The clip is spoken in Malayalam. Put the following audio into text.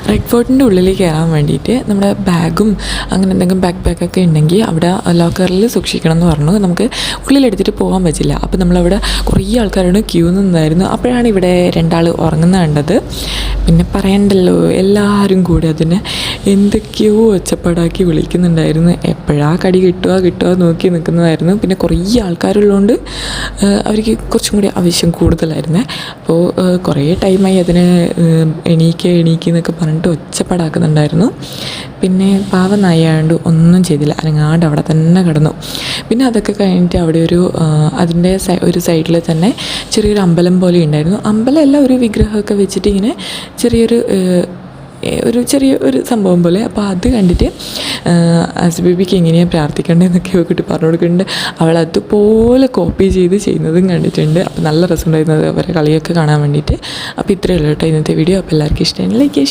റെഡ് ഫോർട്ടിൻ്റെ ഉള്ളിൽ കയറാൻ വേണ്ടിയിട്ട് നമ്മുടെ ബാഗും അങ്ങനെ എന്തെങ്കിലും ബാക്ക് പാക്കൊക്കെ ഉണ്ടെങ്കിൽ അവിടെ ലോക്കറിൽ സൂക്ഷിക്കണം എന്ന് പറഞ്ഞു. നമുക്ക് ഉള്ളിലെടുത്തിട്ട് പോകാൻ പറ്റില്ല. അപ്പോൾ നമ്മളവിടെ കുറേ ആൾക്കാരോട് ക്യൂ നിന്നായിരുന്നു. അപ്പോഴാണ് ഇവിടെ 2 ആൾ ഉറങ്ങുന്ന കണ്ടത്. പിന്നെ പറയണ്ടല്ലോ, എല്ലാവരും കൂടി അതിനെ എന്തൊക്കെയോ ഒച്ചപ്പാടാക്കി വിളിക്കുന്നുണ്ടായിരുന്നു. എപ്പോഴാണ് കടി കിട്ടുക നോക്കി നിൽക്കുന്നതായിരുന്നു. പിന്നെ കുറേ ആൾക്കാരുള്ളതുകൊണ്ട് അവർക്ക് കുറച്ചും കൂടി ആവശ്യം കൂടുതലായിരുന്നേ. അപ്പോൾ കുറേ ടൈമായി അതിന് എണീക്കുക എന്നൊക്കെ പറഞ്ഞിട്ട് ഒച്ചപ്പാടാക്കുന്നുണ്ടായിരുന്നു. പിന്നെ പാവം നായാണ്ട് ഒന്നും ചെയ്തില്ല, അനങ്ങാണ്ട് അവിടെ തന്നെ കിടന്നു. പിന്നെ അതൊക്കെ കഴിഞ്ഞിട്ട് അവിടെ അതിൻ്റെ ഒരു സൈഡിൽ തന്നെ ചെറിയൊരു അമ്പലം പോലെ ഉണ്ടായിരുന്നു. അമ്പലമല്ല, ഒരു വിഗ്രഹമൊക്കെ വെച്ചിട്ട് ഇങ്ങനെ ചെറിയൊരു സംഭവം പോലെ. അപ്പോൾ അത് കണ്ടിട്ട് ആസിബേബിക്ക് എങ്ങനെയാണ് പ്രാർത്ഥിക്കേണ്ടതെന്നൊക്കെ നോക്കിയിട്ട് പറഞ്ഞു കൊടുക്കുന്നുണ്ട്. അവൾ അതുപോലെ കോപ്പി ചെയ്ത് ചെയ്യുന്നതും കണ്ടിട്ടുണ്ട്. അപ്പോൾ നല്ല രസമുണ്ടായിരുന്നത് അവരെ കളിയൊക്കെ കാണാൻ വേണ്ടിയിട്ട്. അപ്പോൾ ഇത്രയേ ഉള്ളൂ കേട്ടോ ഇന്നത്തെ വീഡിയോ. അപ്പോൾ എല്ലാവർക്കും ഇഷ്ടമായി ലൈക്ക് ഷെയർ